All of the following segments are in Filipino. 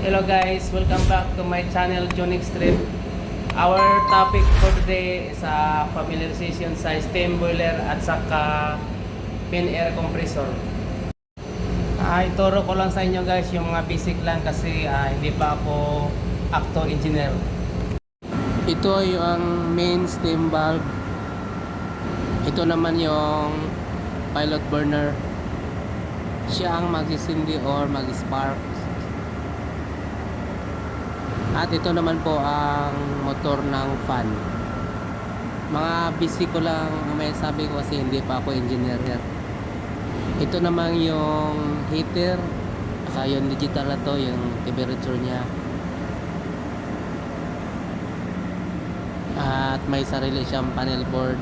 Hello guys, welcome back to my channel Jonix Trip. Our topic for today is familiarization sa steam boiler at saka pin air compressor. Ituro ko lang sa inyo guys yung mga basic lang kasi hindi pa ako actor engineer. Ito yung main steam valve. Ito naman yung pilot burner. Siya ang magsisindi or mag-spark. At ito naman po ang motor ng fan. Mga basic ko lang may sabi ko kasi hindi pa ako engineer. Ito naman yung heater, saka yung digital na to, yung temperature niya. At may sarili siyang panel board.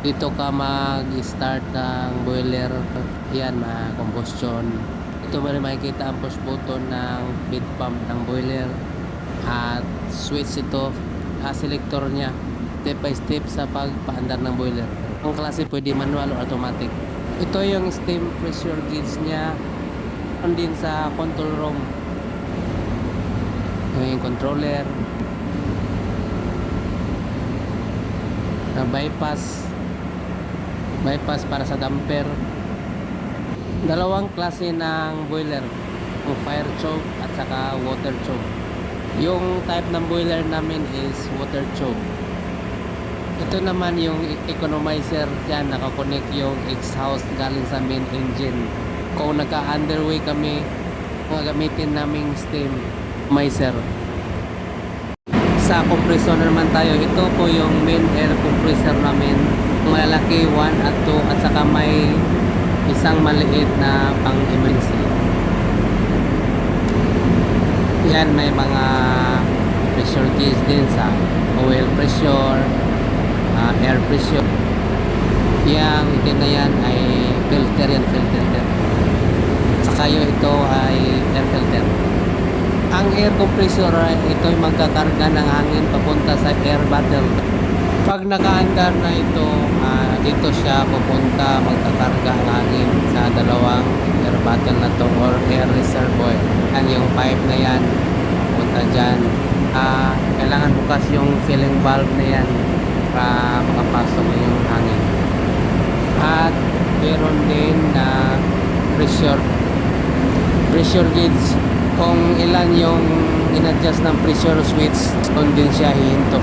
Dito ka mag-start ng boiler. Yan, combustion. Ito mo rin makikita ang push button ng feed pump ng boiler. At switch ito, selector niya step by step sa pagpaandar ng boiler. Ang klase pwede manual o automatic. Ito yung steam pressure gauge niya. Din sa control room yung controller na bypass para sa damper. Dalawang klase ng boiler, yung fire choke at saka water choke. Yung type ng boiler namin is water choke. Ito naman yung economizer, dyan nakakonect yung exhaust galing sa main engine. Kung naka-underway kami, gamitin naming steam economizer. Sa compressor naman tayo, ito po yung main air compressor namin. Malalaki 1 at 2 at saka may isang maliit na pang emergency. Yan, may mga pressure gauge din sa oil pressure, air pressure. Yang itim na yan ay filter yan, filter. Saka yung ito ay air filter. Ang air compressor ay ito ay magkakarga ng hangin papunta sa air bottle. Pag nakaandar na ito, dito siya pupunta, magkakarga ang hangin sa dalawang air bottle na to or air reservoir. Yan yung pipe na yan, pupunta dyan. Kailangan bukas yung filling valve na yan para makapasok yung hangin. At meron din na pressure gauge. Kung ilan yung in-adjust ng pressure switch, doon din siya hihinto.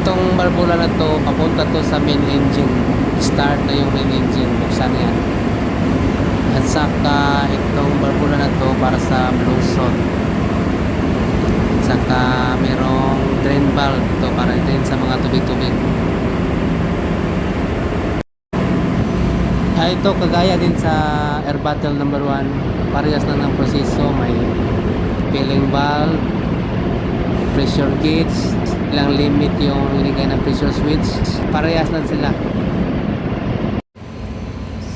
Itong barbula na to, papunta to sa main engine. Start na yung main engine, buksan yan. At saka itong barbula na to para sa blow zone. Saka merong drain valve to para din sa mga tubig-tubig. Ito kagaya din sa air bottle number 1. Parehas na ng proseso. May filling valve, pressure gauge, ilang limit yung nilagay ng pressure switch. Parehas na sila.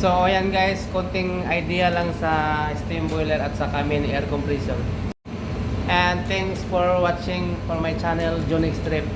So ayan guys, konting idea lang sa steam boiler at saka main air compressor. And thanks for watching for my channel Jonix Trip.